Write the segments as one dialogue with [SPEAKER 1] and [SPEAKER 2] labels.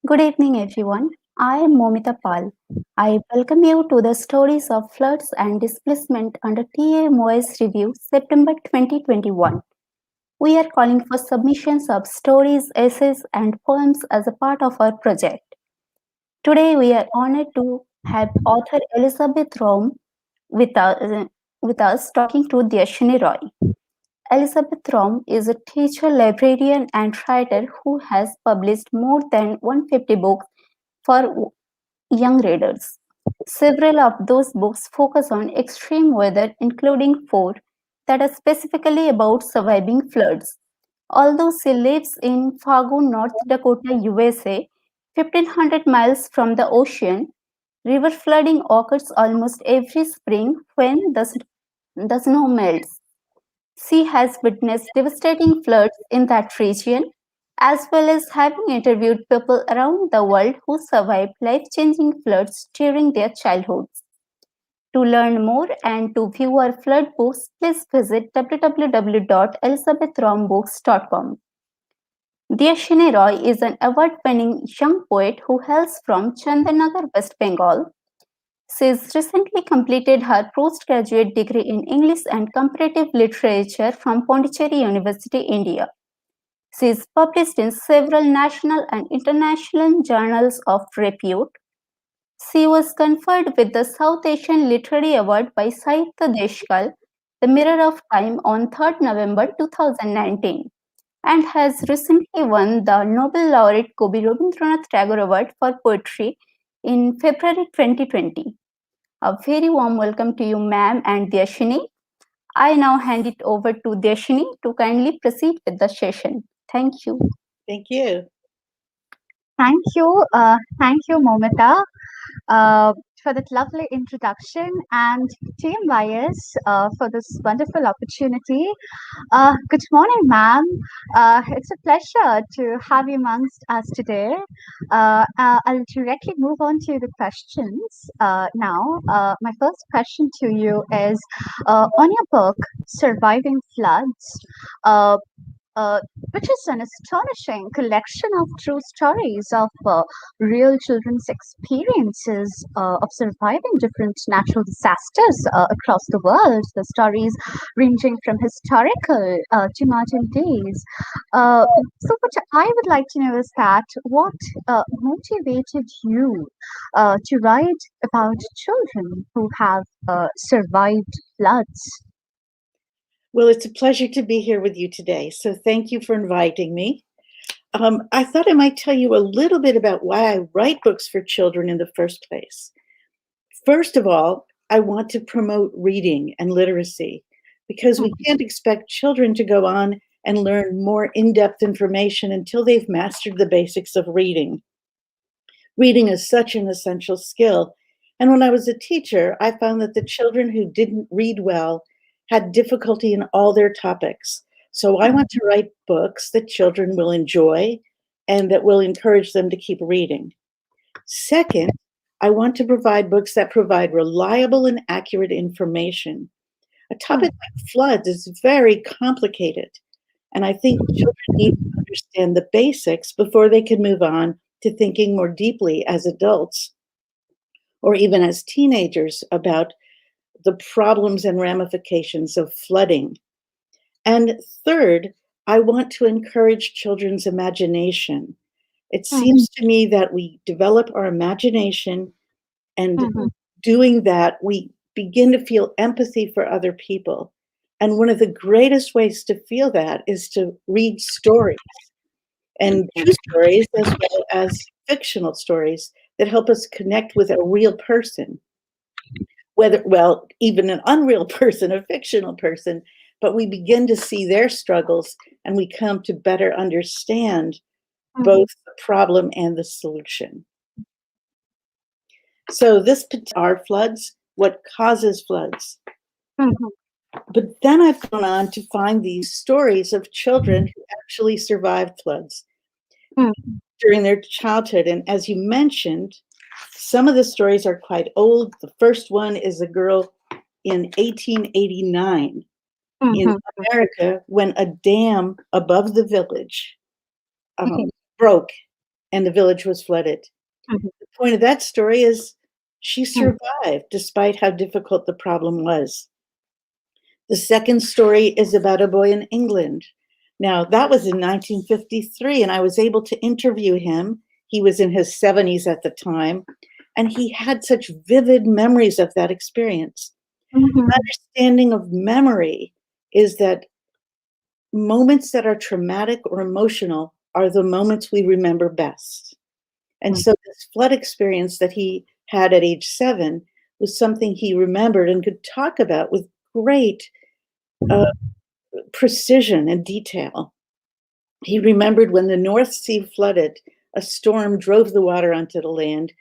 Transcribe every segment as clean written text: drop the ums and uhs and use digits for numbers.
[SPEAKER 1] Good evening, everyone. I am Momita Pal. I welcome you to the Stories of Floods and Displacement under TMYS Review, September 2021. We are calling for submissions of stories, essays, and poems as a part of our project. Today, we are honored to have author Elizabeth Raum with us talking to Deyasini Roy. Elizabeth Raum is a teacher, librarian, and writer who has published more than 150 books for young readers. Several of those books focus on extreme weather, including four that are specifically about surviving floods. Although she lives in Fargo, North Dakota, USA, 1500 miles from the ocean, river flooding occurs almost every spring when the snow melts. She has witnessed devastating floods in that region, as well as having interviewed people around the world who survived life changing floods during their childhoods. To learn more and to view our flood books, please visit www.elizabethraumbooks.com. Deyasini Roy is an award winning young poet who hails from Chandanagar, West Bengal. She has recently completed her postgraduate degree in English and Comparative Literature from Pondicherry University, India. She is published in several national and international journals of repute. She was conferred with the South Asian Literary Award by Sahitya Deshkal, the Mirror of Time, on 3rd November 2019, and has recently won the Nobel laureate Kobi Rabindranath Tagore Award for Poetry in February 2020. A very warm welcome to you, ma'am, and Deyasini. I now hand it over to Deyasini to kindly proceed with the session. Thank you.
[SPEAKER 2] Thank you.
[SPEAKER 3] Thank you, Momita, uh, for that lovely introduction, and TMYS for this wonderful opportunity. Good morning, ma'am. It's a pleasure to have you amongst us today. I'll directly move on to the questions now. My first question to you is on your book, Surviving Floods. Uh, uh, which is an astonishing collection of true stories of real children's experiences of surviving different natural disasters across the world. The stories ranging from historical to modern days. So, what I would like to know is that what motivated you to write about children who have survived floods?
[SPEAKER 2] Well, it's a pleasure to be here with you today. So thank you for inviting me. I thought I might tell you a little bit about why I write books for children in the first place. First of all, I want to promote reading and literacy because we can't expect children to go on and learn more in-depth information until they've mastered the basics of reading. Reading is such an essential skill. And when I was a teacher, I found that the children who didn't read well had difficulty in all their topics. So I want to write books that children will enjoy and that will encourage them to keep reading. Second, I want to provide books that provide reliable and accurate information. A topic like floods is very complicated, and I think children need to understand the basics before they can move on to thinking more deeply as adults or even as teenagers about the problems and ramifications of flooding. And third, I want to encourage children's imagination. It seems to me that we develop our imagination, and doing that, we begin to feel empathy for other people. And one of the greatest ways to feel that is to read stories, and true stories as well as fictional stories that help us connect with a real person. Whether, well, even an unreal person, a fictional person, but we begin to see their struggles and we come to better understand both the problem and the solution. So this are floods, what causes floods. But then I've gone on to find these stories of children who actually survived floods during their childhood. And as you mentioned, some of the stories are quite old. The first one is a girl in 1889 in America when a dam above the village broke, and the village was flooded.
[SPEAKER 3] Mhm.
[SPEAKER 2] The point of that story is she survived despite how difficult the problem was. The second story is about a boy in England. Now, that was in 1953, and I was able to interview him. He was in his 70s at the time, and he had such vivid memories of that experience.
[SPEAKER 3] Mhm.
[SPEAKER 2] My understanding of memory is that moments that are traumatic or emotional are the moments we remember best. And so this flood experience that he had at age 7 was something he remembered and could talk about with great precision and detail. He remembered when the North Sea flooded, a storm drove the water onto the land,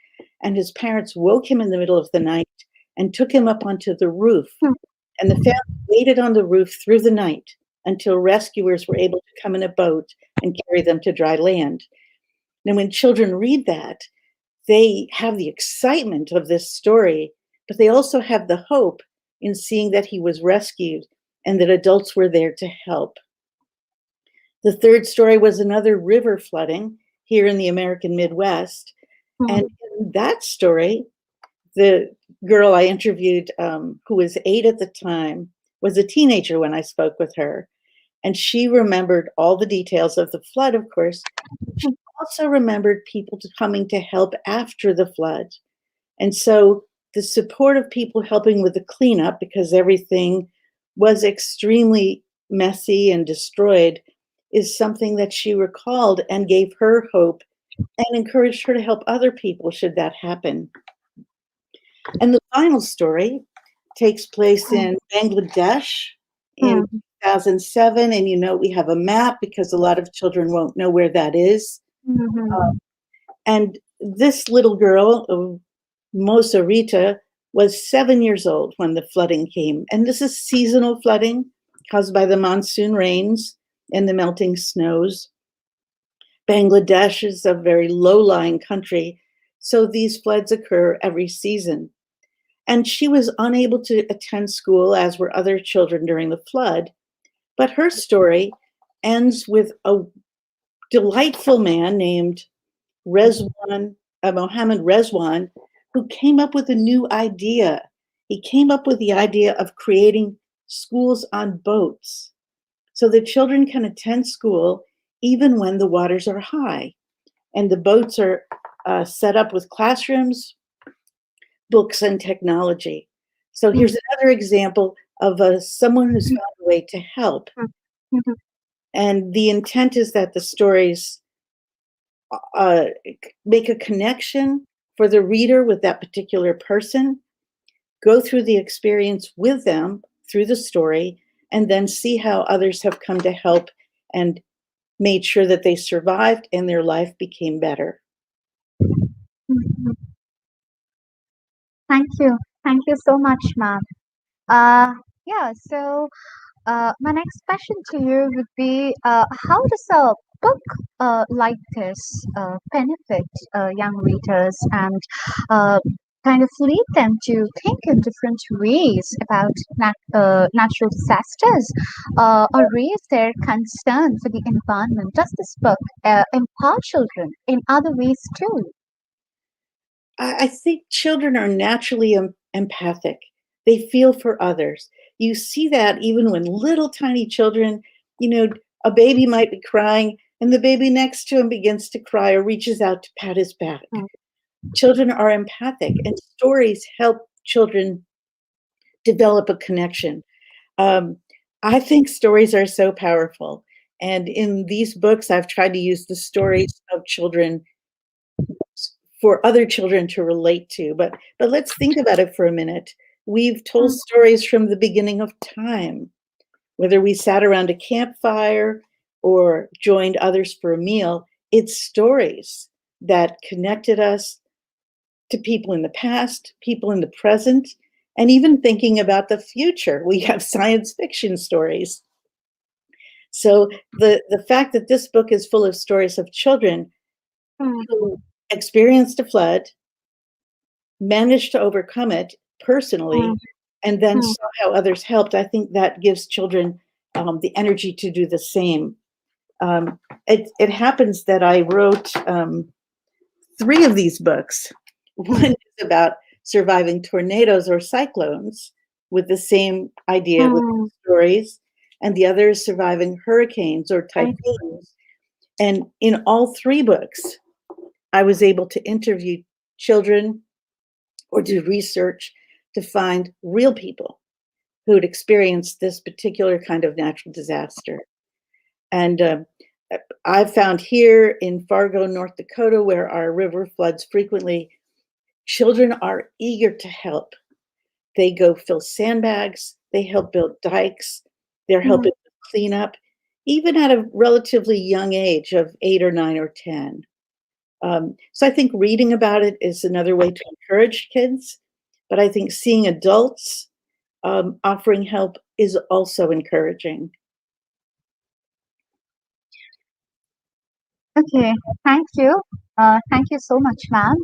[SPEAKER 2] and his parents woke him in the middle of the night and took him up onto the roof. And the family waited on the roof through the night until rescuers were able to come in a boat and carry them to dry land. Now, when children read that, they have the excitement of this story, but they also have the hope in seeing that he was rescued and that adults were there to help. The third story was another river flooding here in the American Midwest. And in that story, the girl I interviewed, who was 8 at the time, was a teenager when I spoke with her. And she remembered all the details of the flood, of course. She also remembered people coming to help after the flood. And so the support of people helping with the cleanup, because everything was extremely messy and destroyed, is something that she recalled and gave her hope and encouraged her to help other people should that happen. And the final story takes place in Bangladesh in 2007. And we have a map because a lot of children won't know where that is. And this little girl, Mosa Rita, was 7 years old when the flooding came. And this is seasonal flooding caused by the monsoon rains and the melting snows. Bangladesh is a very low-lying country, so these floods occur every season. And she was unable to attend school, as were other children during the flood. But her story ends with a delightful man named Mohammed Rezwan, who came up with a new idea. He came up with the idea of creating schools on boats so that children can attend school even when the waters are high. And the boats are set up with classrooms, books, and technology. So here's another example of someone who's found a way to help. And the intent is that the stories make a connection for the reader with that particular person, go through the experience with them through the story, and then see how others have come to help and made sure that they survived and their life became better.
[SPEAKER 3] Thank you. Thank you so much, ma'am. Yeah, so my next question to you would be how does a book like this benefit young readers and uh, kind of lead them to think in different ways about natural disasters or raise their concern for the environment? Does this book empower children in other ways too?
[SPEAKER 2] I think children are naturally empathic. They feel for others. You see that even when little tiny children, a baby might be crying and the baby next to him begins to cry or reaches out to pat his back. Children are empathic, and stories help children develop a connection. I think stories are so powerful. And in these books, I've tried to use the stories of children for other children to relate to. But let's think about it for a minute. We've told stories from the beginning of time, whether we sat around a campfire or joined others for a meal. It's stories that connected us to people in the past, people in the present, and even thinking about the future. We have science fiction stories. So the fact that this book is full of stories of children who experienced a flood, managed to overcome it personally, and then saw how others helped, I think that gives children the energy to do the same. It happens that I wrote 3 of these books. One is about surviving tornadoes or cyclones with the same idea with stories, and the other is surviving hurricanes or typhoons. And in all 3 books, I was able to interview children or do research to find real people who had experienced this particular kind of natural disaster. And I've found here in Fargo, North Dakota, where our river floods frequently, children are eager to help. They go fill sandbags, they help build dikes, they're helping clean up, even at a relatively young age of 8 or 9 or 10. So I think reading about it is another way to encourage kids, but I think seeing adults offering help is also encouraging.
[SPEAKER 3] Okay, thank you. Thank you so much, ma'am.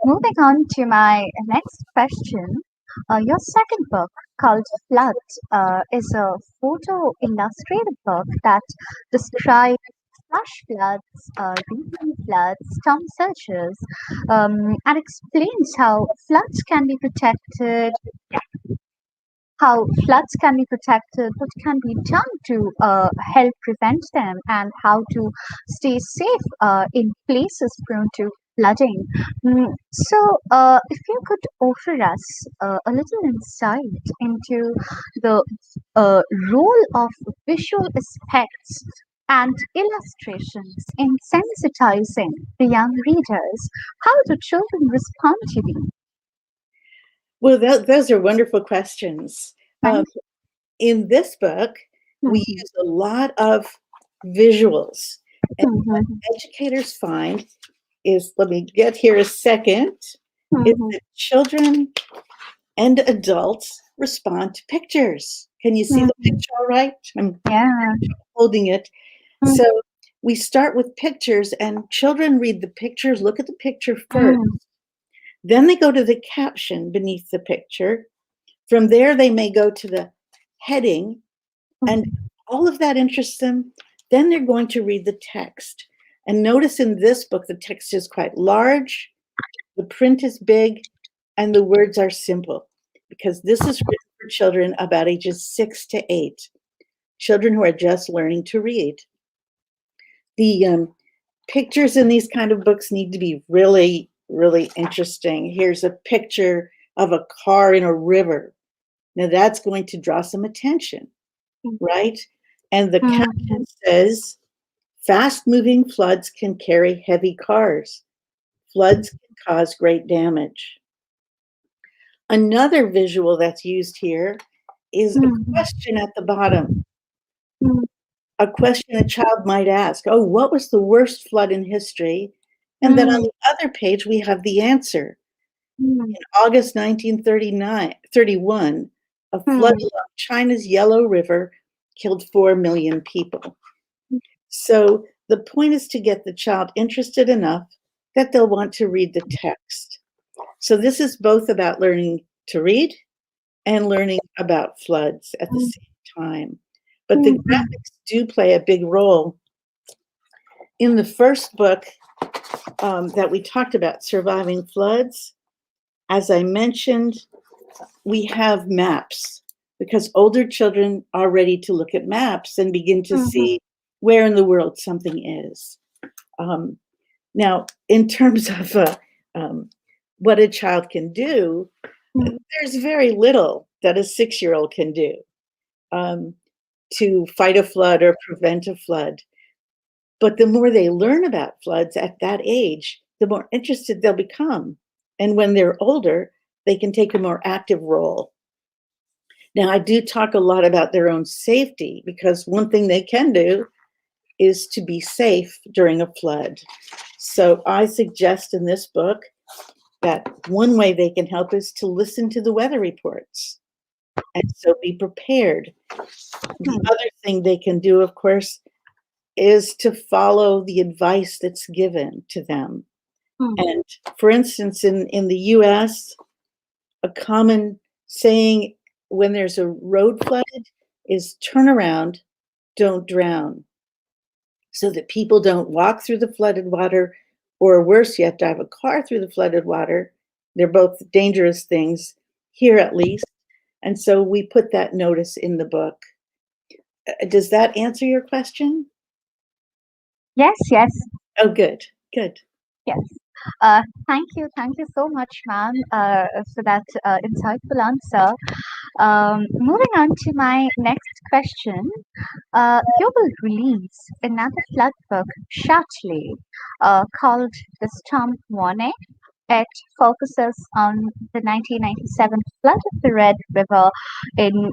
[SPEAKER 3] Moving on to my next question. Your second book, called Flood, is a photo illustrated book that describes flash floods, recent floods, storm surges, and explains how floods can be protected, what can be done to help prevent them, and how to stay safe in places prone to flooding. If you could offer us a little insight into the role of visual aspects and illustrations in sensitizing the young readers, how do children respond to these?
[SPEAKER 2] Well, those are wonderful questions. In this book, we use a lot of visuals. And what educators find is, let me get here a second, is that children and adults respond to pictures. Can you see the picture all right? I'm holding it. So we start with pictures, and children read the pictures, look at the picture first. Then they go to the caption beneath the picture. From there, they may go to the heading, and all of that interests them. Then they're going to read the text. And notice in this book, the text is quite large, the print is big, and the words are simple, because this is written for children about ages 6 to 8, children who are just learning to read. The pictures in these kind of books need to be really, really interesting. Here's a picture of a car in a river. Now that's going to draw some attention, right? And the caption says, fast-moving floods can carry heavy cars. Floods can cause great damage. Another visual that's used here is a question at the bottom. A question a child might ask, oh, what was the worst flood in history? And then on the other page, we have the answer. In August 1931, a flood along China's Yellow River killed 4 million people. So the point is to get the child interested enough that they'll want to read the text. So this is both about learning to read and learning about floods at the same time. But the graphics do play a big role. In the first book that we talked about, Surviving Floods, as I mentioned, we have maps, because older children are ready to look at maps and begin to see where in the world something is. Now, in terms of what a child can do, there's very little that a 6-year-old can do to fight a flood or prevent a flood. But the more they learn about floods at that age, the more interested they'll become. And when they're older, they can take a more active role. Now, I do talk a lot about their own safety, because one thing they can do is to be safe during a flood. So I suggest in this book that one way they can help is to listen to the weather reports, and so be prepared. The other thing they can do, of course, is to follow the advice that's given to them. And for instance, in the US, a common saying when there's a road flooded is turn around, don't drown, so that people don't walk through the flooded water or worse yet, drive a car through the flooded water. They're both dangerous things, here at least. And so we put that notice in the book. Does that answer your question?
[SPEAKER 3] Yes, yes,
[SPEAKER 2] Oh, good, good.
[SPEAKER 3] yes. Thank you so much, ma'am, for that insightful answer. Moving on to my next question. You will release another flood book shortly called The Storm Warning. It focuses on the 1997 flood of the Red River in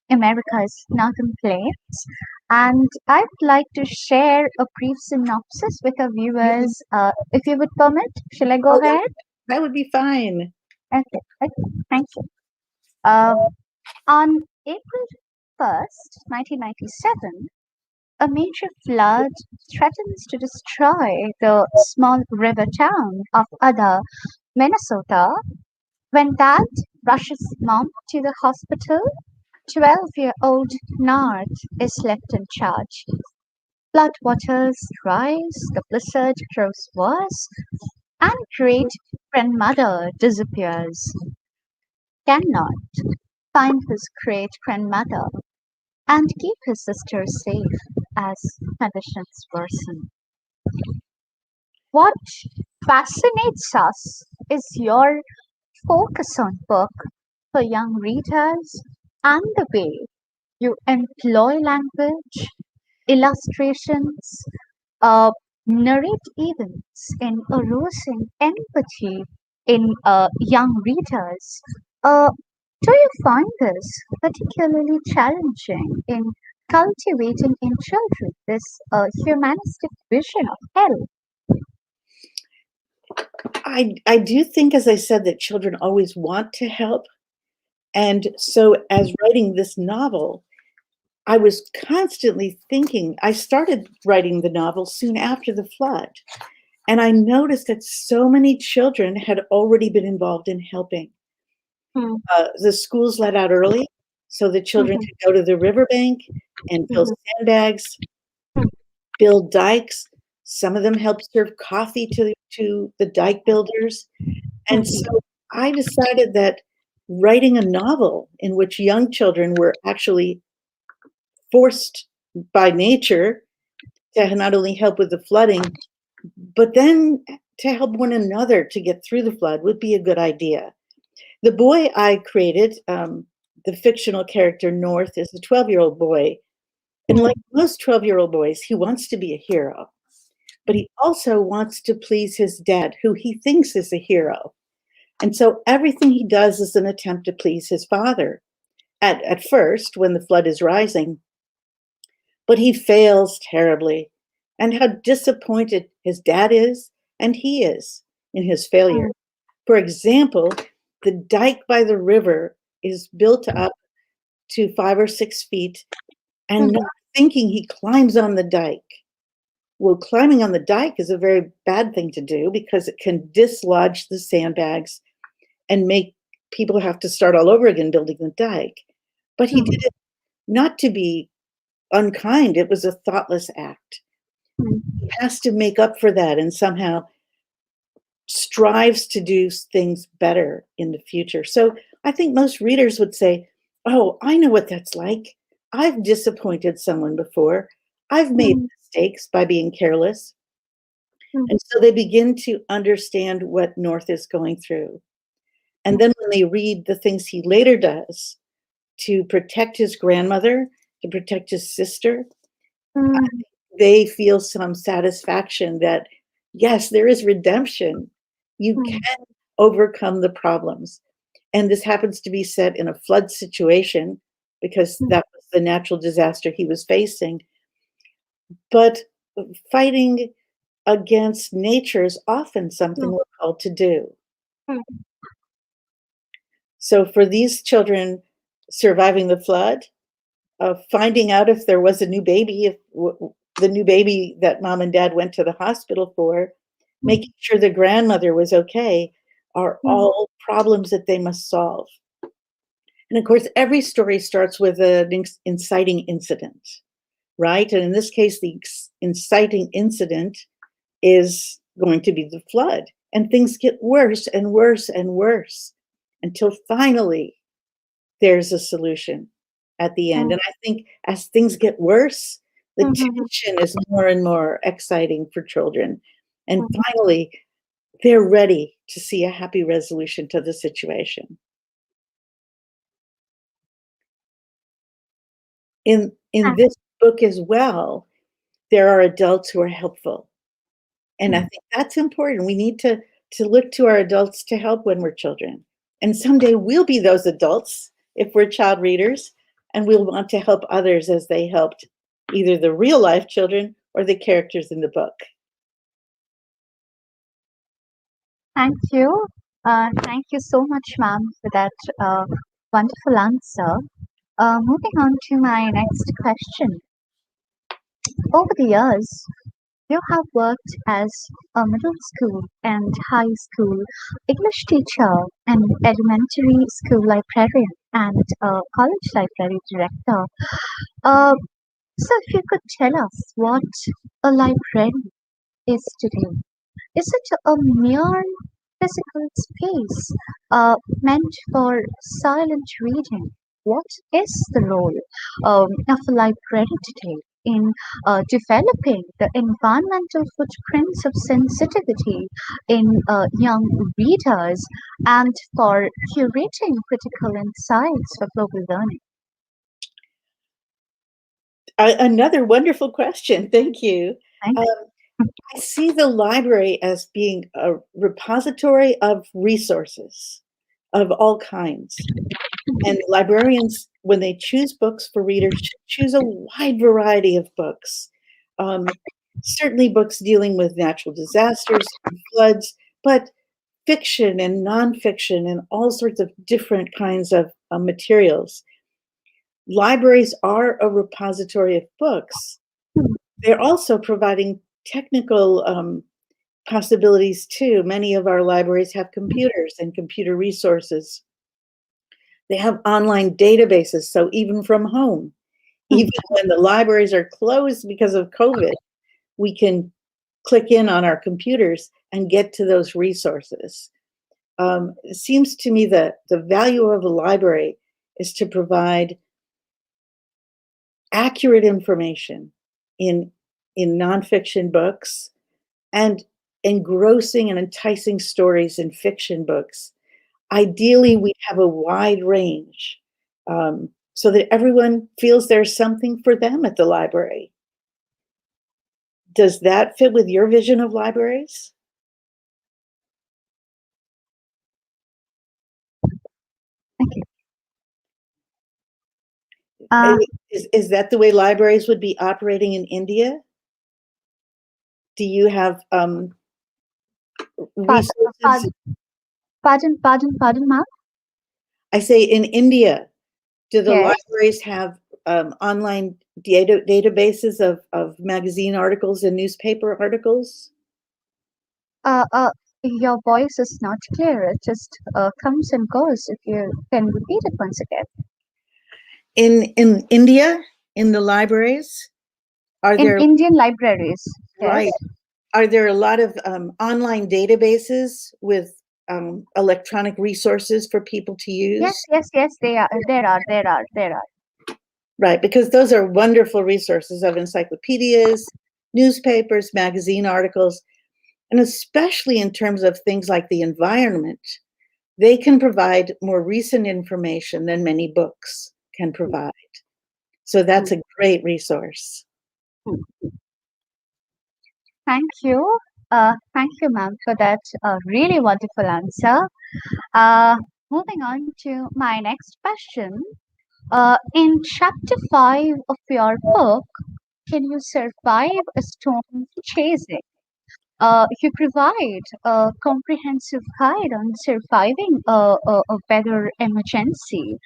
[SPEAKER 3] America's northern plains. And I would like to share a brief synopsis with our viewers, if you would permit. Shall I go
[SPEAKER 2] Oh,
[SPEAKER 3] ahead?
[SPEAKER 2] that would be fine.
[SPEAKER 3] Okay, okay, thank you. Um, on April 1st, 1997, a major flood threatens to destroy the small river town of Ada, Minnesota. When Dad rushes Mom to the hospital, 12-year-old Nard is left in charge. Floodwaters rise, the blizzard grows worse, and great grandmother disappears. Cannot find his great grandmother and keep his sister safe as conditions worsen. What fascinates us is your focus on book for young readers and the way you employ language, illustrations, uh, narrate events in arousing empathy in young readers. Uh, do you find this particularly challenging in cultivating in children this humanistic vision of hell?
[SPEAKER 2] I do think, as I said, that children always want to help. And so, as writing this novel, I was constantly thinking. I started writing the novel soon after the flood, and I noticed that so many children had already been involved in helping.
[SPEAKER 3] Hmm.
[SPEAKER 2] The schools let out early, so the children
[SPEAKER 3] Mhm.
[SPEAKER 2] could go to the riverbank and fill
[SPEAKER 3] Mhm.
[SPEAKER 2] sandbags, build dikes. Some of them helped serve coffee to the dike builders. And
[SPEAKER 3] Mhm.
[SPEAKER 2] so I decided that writing a novel in which young children were actually forced by nature to not only help with the flooding, but then to help one another to get through the flood would be a good idea. The boy I created, the fictional character North, is a 12-year-old boy. And like most 12-year-old boys, he wants to be a hero, but he also wants to please his dad, who he thinks is a hero. And so everything he does is an attempt to please his father at first when the flood is rising, but he fails terribly. And how disappointed his dad is and he is in his failure. For example, the dike by the river is built up to 5 or 6 feet, and not
[SPEAKER 3] Mhm.
[SPEAKER 2] thinking he climbs on the dike. Well, climbing on the dike is a very bad thing to do because it can dislodge the sandbags and make people have to start all over again building the dike. But he did
[SPEAKER 3] Mhm.
[SPEAKER 2] it not to be unkind, it was a thoughtless act.
[SPEAKER 3] Mhm.
[SPEAKER 2] He has to make up for that and somehow strives to do things better in the future. So I think most readers would say, "Oh, I know what that's like. I've disappointed someone before. I've made
[SPEAKER 3] Mhm.
[SPEAKER 2] mistakes by being careless."
[SPEAKER 3] Mhm.
[SPEAKER 2] And so they begin to understand what North is going through. And then when they read the things he later does to protect his grandmother, to protect his sister,
[SPEAKER 3] Mhm.
[SPEAKER 2] they feel some satisfaction that, yes, there is redemption. You
[SPEAKER 3] Mhm.
[SPEAKER 2] can overcome the problems. And this happens to be set in a flood situation because
[SPEAKER 3] Mhm.
[SPEAKER 2] that was the natural disaster he was facing. But fighting against nature is often something
[SPEAKER 3] Mhm.
[SPEAKER 2] we're called to do.
[SPEAKER 3] Mhm.
[SPEAKER 2] So for these children surviving the flood, finding out if there was a new baby, if the new baby that mom and dad went to the hospital for, making sure the grandmother was okay, are
[SPEAKER 3] Mhm.
[SPEAKER 2] all problems that they must solve. And of course, every story starts with an inciting incident, right? And in this case, the inciting incident is going to be the flood. And things get worse and worse and worse until finally there's a solution at the end.
[SPEAKER 3] Mm.
[SPEAKER 2] And I think as things get worse, the
[SPEAKER 3] Mhm,
[SPEAKER 2] tension is more and more exciting for children. And
[SPEAKER 3] mhm.
[SPEAKER 2] finally, they're ready to see a happy resolution to the situation. In
[SPEAKER 3] Ah,
[SPEAKER 2] this book as well, there are adults who are helpful. And I
[SPEAKER 3] mm.
[SPEAKER 2] think that's important. We need to look to our adults to help when we're children. And someday we'll be those adults if we're child readers, and we'll want to help others as they helped either the real life children or the characters in the book.
[SPEAKER 3] Thank you. Thank you so much, ma'am, for that wonderful answer. Moving on to my next question. Over the years, you have worked as a middle school and high school English teacher, an elementary school librarian, and a college library director. Uh, so, if you could tell us what a library is today. Is it a mere physical space meant for silent reading? What is the role of a library today in developing the environmental footprints of sensitivity in young readers and for curating critical insights for global learning?
[SPEAKER 2] Another wonderful question. Thank you.
[SPEAKER 3] Thank
[SPEAKER 2] Um, I see the library as being a repository of resources of all kinds. And librarians, when they choose books for readers, should choose a wide variety of books. Um, Certainly books dealing with natural disasters and floods, but fiction and nonfiction and all sorts of different kinds of materials. Libraries are a repository of books.
[SPEAKER 3] you.
[SPEAKER 2] They're also providing technical possibilities too. Many of our libraries have computers and computer resources. They have online databases, so even from home, even when the libraries are closed because of COVID, we can click in on our computers and get to those resources. It seems to me that the value of a library is to provide accurate information in nonfiction books and engrossing and enticing stories in fiction books. Ideally, we have a wide range so that everyone feels there's something for them at the library. Does that fit with your vision of libraries?
[SPEAKER 3] Thank you. Uh,
[SPEAKER 2] Is that the way libraries would be operating in India? Do you have
[SPEAKER 3] pa-
[SPEAKER 2] resources?
[SPEAKER 3] pardon, pardon, ma'am.
[SPEAKER 2] I say in India, do the
[SPEAKER 3] Yes.
[SPEAKER 2] libraries have online databases of magazine articles and newspaper articles?
[SPEAKER 3] Uh, uh, your voice is not clear. It just comes and goes. If you can repeat it once again.
[SPEAKER 2] In India, in the libraries, are
[SPEAKER 3] In
[SPEAKER 2] there
[SPEAKER 3] Indian libraries, yes.
[SPEAKER 2] right? Are there a lot of online databases with electronic resources for people to
[SPEAKER 3] Yes,
[SPEAKER 2] use?
[SPEAKER 3] yes, yes. They are. There are.
[SPEAKER 2] Right, because those are wonderful resources of encyclopedias, newspapers, magazine articles, and especially in terms of things like the environment, they can provide more recent information than many books can provide. So that's a great resource.
[SPEAKER 3] Thank you, ma'am, for that really wonderful answer. Uh, Moving on to my next question. In chapter 5 of your book, Can You Survive a Storm Chasing? You provide a comprehensive guide on surviving a weather emergency.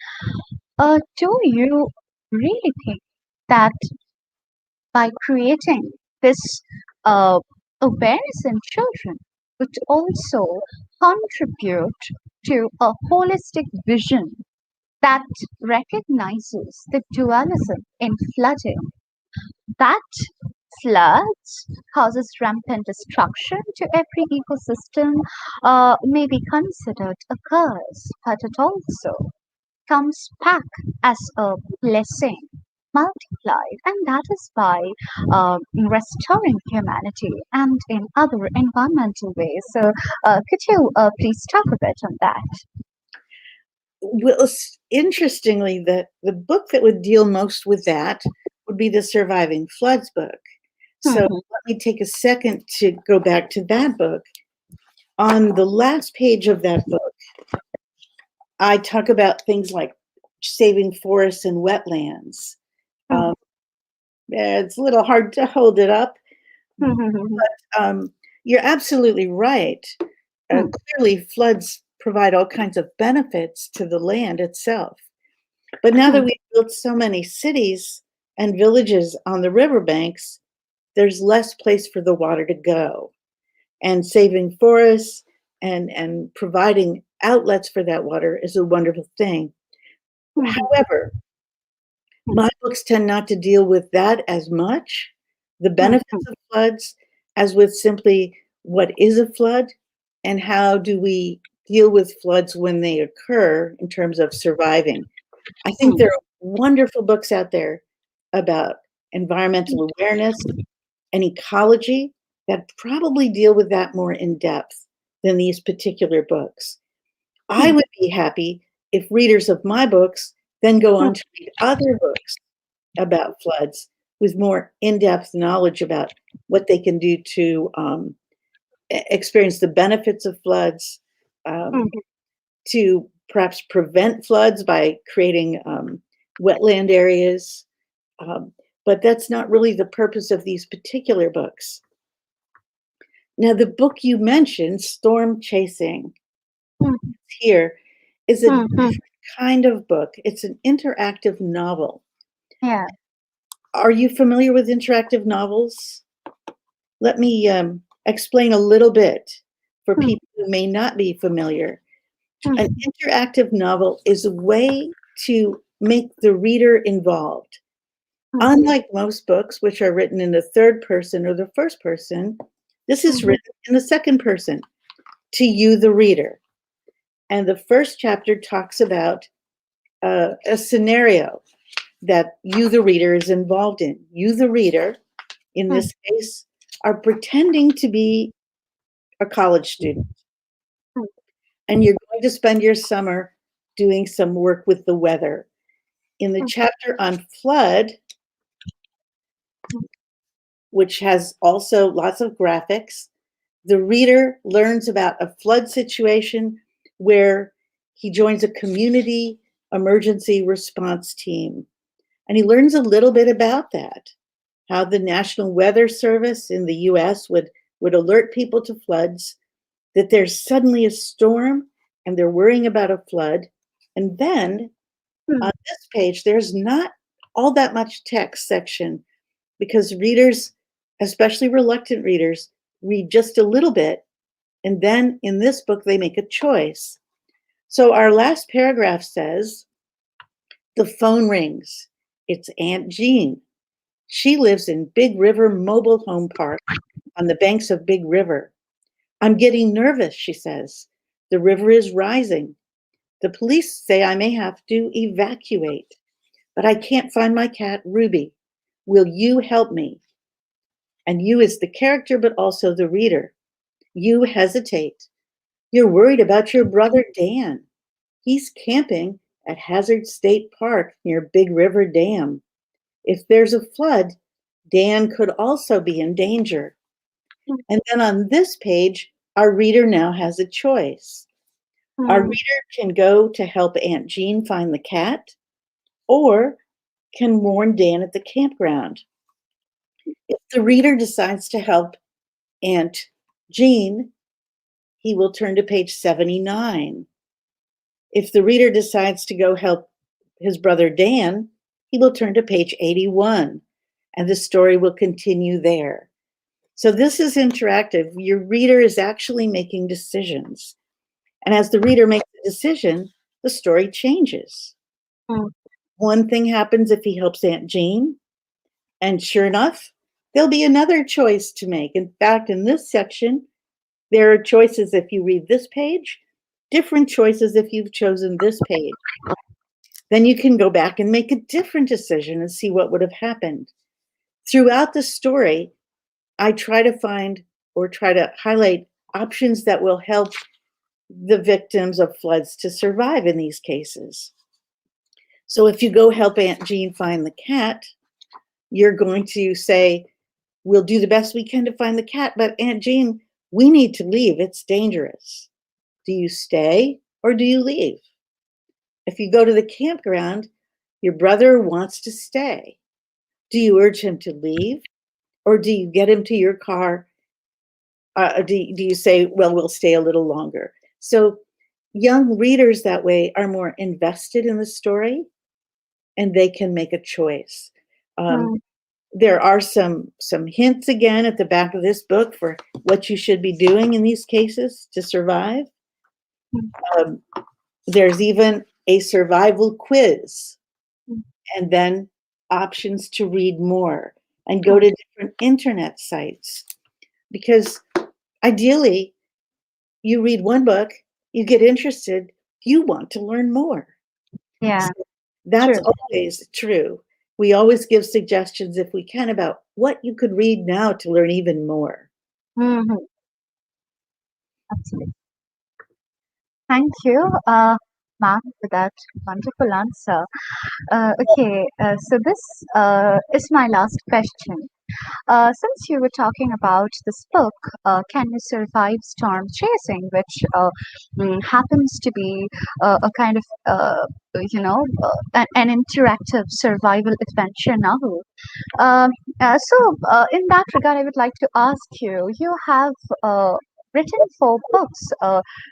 [SPEAKER 3] Do you really think that by creating this uh, awareness in children would also contribute to a holistic vision that recognizes the dualism in flooding, that floods causes rampant destruction to every ecosystem may be considered a curse, but it also comes back as a blessing multiplied, and that is by restoring humanity and in other environmental ways. So, could you please talk a bit on that?
[SPEAKER 2] Well, interestingly, the book that would deal most with that would be the Surviving Floods book. So
[SPEAKER 3] Mhm.
[SPEAKER 2] let me take a second to go back to that book. On the last page of that book, I talk about things like saving forests and wetlands.
[SPEAKER 3] Mhm.
[SPEAKER 2] Um, it's a little hard to hold it up.
[SPEAKER 3] Mhm.
[SPEAKER 2] You're absolutely right.
[SPEAKER 3] Mhm.
[SPEAKER 2] Clearly, floods provide all kinds of benefits to the land itself. But now that
[SPEAKER 3] Mhm.
[SPEAKER 2] we've built so many cities and villages on the riverbanks, there's less place for the water to go. And saving forests and providing outlets for that water is a wonderful thing.
[SPEAKER 3] Mhm.
[SPEAKER 2] However, my books tend not to deal with that as much, the benefits
[SPEAKER 3] Mhm.
[SPEAKER 2] of floods, as with simply what is a flood and how do we deal with floods when they occur in terms of surviving. I think
[SPEAKER 3] Mhm.
[SPEAKER 2] there are wonderful books out there about environmental awareness and ecology that probably deal with that more in depth than these particular books. I
[SPEAKER 3] Mhm.
[SPEAKER 2] would be happy if readers of my books then go on to read other books about floods with more in-depth knowledge about what they can do to experience the benefits of floods, um,
[SPEAKER 3] Mhm.
[SPEAKER 2] to perhaps prevent floods by creating wetland areas. Um, but that's not really the purpose of these particular books. Now, the book you mentioned, Storm Chasing,
[SPEAKER 3] Mhm.
[SPEAKER 2] here is a
[SPEAKER 3] Mhm.
[SPEAKER 2] different kind of book. It's an interactive novel.
[SPEAKER 3] Yeah.
[SPEAKER 2] Are you familiar with interactive novels? Let me explain a little bit for
[SPEAKER 3] Mhm.
[SPEAKER 2] people who may not be familiar. An
[SPEAKER 3] Mhm.
[SPEAKER 2] interactive novel is a way to make the reader involved.
[SPEAKER 3] Mhm.
[SPEAKER 2] Unlike most books, which are written in the third person or the first person, this is
[SPEAKER 3] Mhm.
[SPEAKER 2] written in the second person to you, the reader. And the first chapter talks about a scenario that you, the reader, is involved in. You, the reader, in
[SPEAKER 3] Mhm.
[SPEAKER 2] this case, are pretending to be a college student, and you're going to spend your summer doing some work with the weather. In the chapter on flood, which has also lots of graphics, the reader learns about a flood situation where he joins a community emergency response team. And he learns a little bit about that, how the National Weather Service in the US would alert people to floods, that there's suddenly a storm and they're worrying about a flood. And then on this page, there's not all that much text section because readers, especially reluctant readers, read just a little bit. And then in this book, they make a choice. So our last paragraph says, the phone rings. It's Aunt Jean. She lives in Big River Mobile Home Park on the banks of Big River. I'm getting nervous, she says. The river is rising. The police say I may have to evacuate, but I can't find my cat, Ruby. Will you help me? And you is the character, but also the reader. You hesitate. You're worried about your brother, Dan. He's camping at Hazard State Park near Big River Dam. If there's a flood, Dan could also be in danger. And then on this page, our reader now has a choice. Our
[SPEAKER 3] Mhm.
[SPEAKER 2] reader can go to help Aunt Jean find the cat or can warn Dan at the campground. If the reader decides to help Aunt Jean, he will turn to page 79. If the reader decides to go help his brother Dan, he will turn to page 81, and the story will continue there. So this is interactive. Your reader is actually making decisions. And as the reader makes a decision, the story changes.
[SPEAKER 3] Mhm.
[SPEAKER 2] One thing happens if he helps Aunt Jean, and sure enough, there'll be another choice to make. In fact, in this section, there are choices if you read this page, different choices if you've chosen this page. Then you can go back and make a different decision and see what would have happened. Throughout the story, I try to find or try to highlight options that will help the victims of floods to survive in these cases. So if you go help Aunt Jean find the cat, you're going to say, we'll do the best we can to find the cat, but Aunt Jean, we need to leave. It's dangerous. Do you stay or do you leave? If you go to the campground, your brother wants to stay. Do you urge him to leave or do you get him to your car? Do you say, well, we'll stay a little longer? So young readers that way are more invested in the story and they can make a choice. There are some hints again at the back of this book for what you should be doing in these cases to survive. There's even a survival quiz, and then options to read more and go to different internet sites. Because ideally, you read one book, you get interested, you want to learn more.
[SPEAKER 3] Yeah.
[SPEAKER 2] So that's
[SPEAKER 3] True.
[SPEAKER 2] always true. We always give suggestions if we can about what you could read now to learn even more.
[SPEAKER 3] Mm-hmm. Absolutely. Thank you, ma'am, for that wonderful answer. Okay, so this is my last question. Since you were talking about this book, Can You Survive Storm Chasing, which happens to be a kind of, an interactive survival adventure novel. In that regard, I would like to ask you, you have written 4 books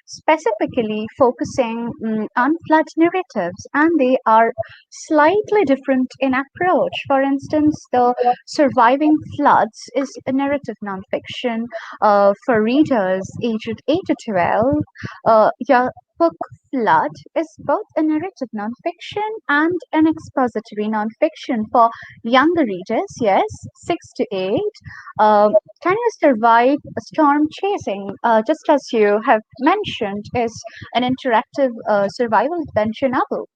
[SPEAKER 3] specifically focusing on flood narratives, and they are slightly different in approach. For instance, the Surviving Floods is a narrative nonfiction for readers aged 8 to 12. Your book Flood is both a narrative nonfiction and an expository nonfiction for younger readers, yes, 6 to 8. Can You Survive Storm Chasing, just as you have mentioned, is an interactive survival adventure novel.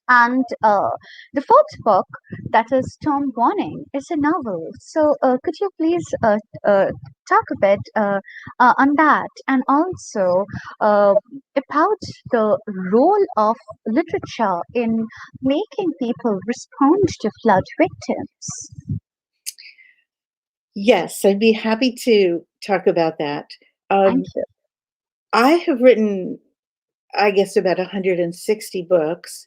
[SPEAKER 3] And the 4th book, that is Storm Warning, is a novel. So, could you please talk a bit on that, and also about the role of literature in making people respond to flood victims?
[SPEAKER 2] Yes, I'd be happy to talk about that.
[SPEAKER 3] Thank you.
[SPEAKER 2] I have written, I guess, about 160 books,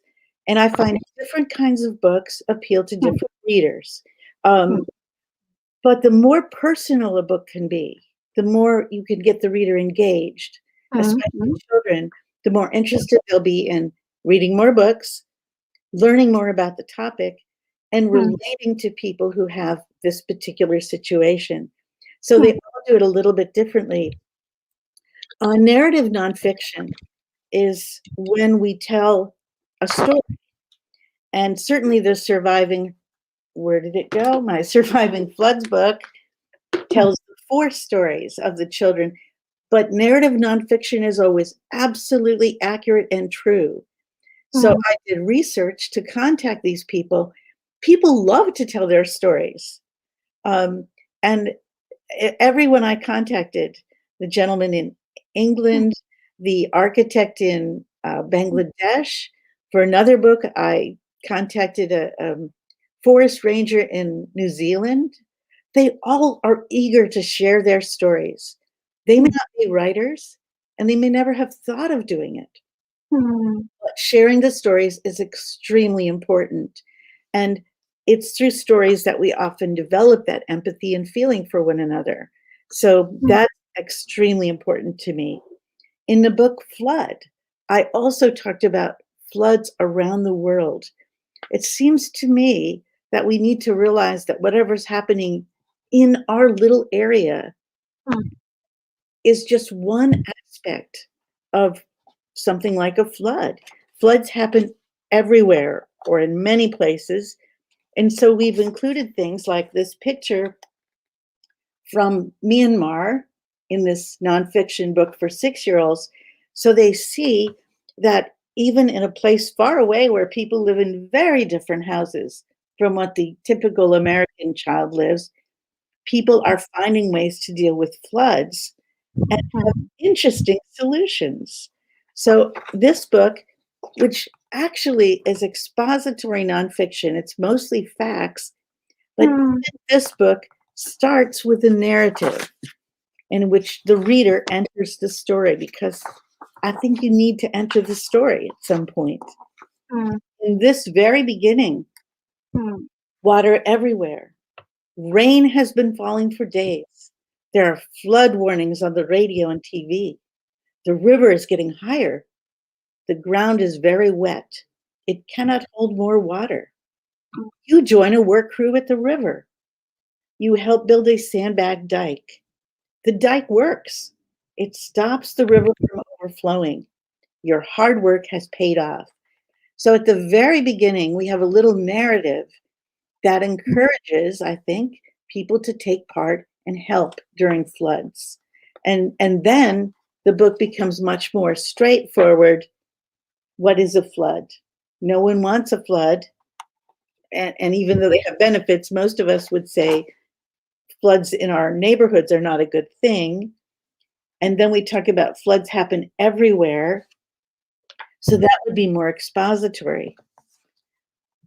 [SPEAKER 2] and I find different kinds of books appeal to different readers. But the more personal a book can be, the more you can get the reader engaged, especially children, the more interested they'll be in reading more books, learning more about the topic, and relating to people who have this particular situation. So they all do it a little bit differently. Narrative nonfiction is when we tell a story. And certainly the Surviving, where did it go? My Surviving Floods book tells 4 stories of the children. But narrative nonfiction is always absolutely accurate and true. So I did research to contact these people. People love to tell their stories. And everyone I contacted, the gentleman in England, the architect in Bangladesh. For another book, I contacted a forest ranger in New Zealand. They all are eager to share their stories. They may not be writers, and they may never have thought of doing it. But sharing the stories is extremely important. And it's through stories that we often develop that empathy and feeling for one another. So that's extremely important to me. In the book Flood, I also talked about floods around the world. It seems to me that we need to realize that whatever's happening in our little area is just one aspect of something like a flood. Floods happen everywhere or in many places. And so we've included things like this picture from Myanmar in this nonfiction book for 6-year-olds. So they see that even in a place far away where people live in very different houses from what the typical American child lives, people are finding ways to deal with floods and have interesting solutions. So this book, which actually is expository nonfiction, it's mostly facts, but this book starts with a narrative in which the reader enters the story, because I think you need to enter the story at some point. In this very beginning, water everywhere. Rain has been falling for days. There are flood warnings on the radio and TV. The river is getting higher. The ground is very wet. It cannot hold more water. You join a work crew at the river. You help build a sandbag dike. The dike works. It stops the river from overflowing. Your hard work has paid off. So at the very beginning, we have a little narrative that encourages, I think, people to take part and help during floods. And then the book becomes much more straightforward. What is a flood? No one wants a flood. And even though they have benefits, most of us would say floods in our neighborhoods are not a good thing. And then we talk about floods happen everywhere. So that would be more expository.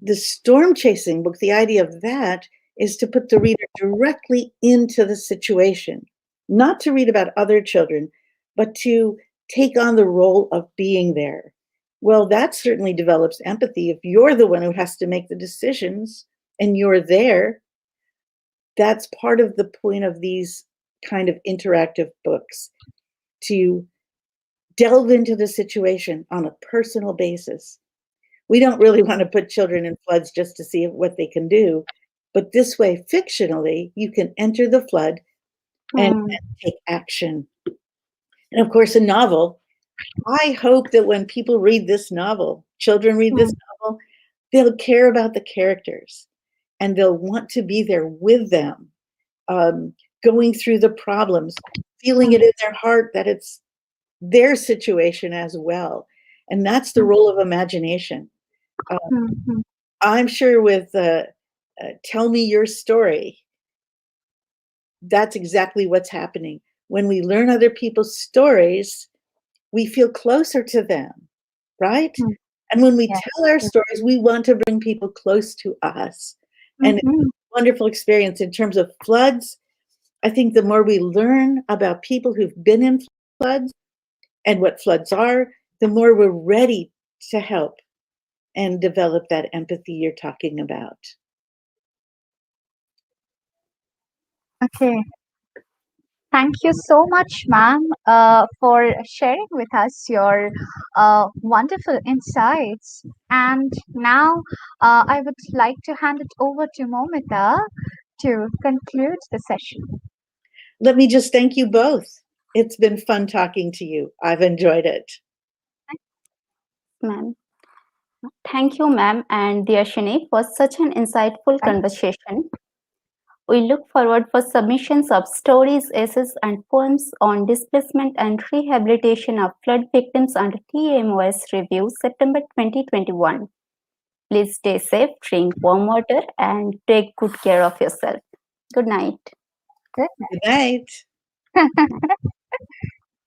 [SPEAKER 2] The storm chasing book, the idea of that is to put the reader directly into the situation, not to read about other children, but to take on the role of being there. Well, that certainly develops empathy. If you're the one who has to make the decisions and you're there, that's part of the point of these kind of interactive books, to delve into the situation on a personal basis. We don't really want to put children in floods just to see what they can do. But this way, fictionally, you can enter the flood and take action. And of course, a novel. I hope that when people read this novel, children read this novel, they'll care about the characters and they'll want to be there with them, going through the problems, feeling it in their heart that it's their situation as well. And that's the role of imagination. I'm sure with Tell Me Your Story, that's exactly what's happening. When we learn other people's stories, we feel closer to them, right? And when we tell our stories, we want to bring people close to us. And it's a wonderful experience in terms of floods. I think the more we learn about people who've been in floods and what floods are, the more we're ready to help and develop that empathy you're talking about.
[SPEAKER 3] Okay. Thank you so much, ma'am, for sharing with us your wonderful insights. And now I would like to hand it over to Momita to conclude the session.
[SPEAKER 2] Let me just thank you both. It's been fun talking to you. I've enjoyed it.
[SPEAKER 1] Ma'am. Thank you, ma'am, and Deyasini, for such an insightful conversation. We look forward for submissions of stories, essays, and poems on displacement and rehabilitation of flood victims under TMYS review September 2021. Please stay safe, drink warm water, and take good care of yourself. Good night.
[SPEAKER 3] Good
[SPEAKER 2] Good night.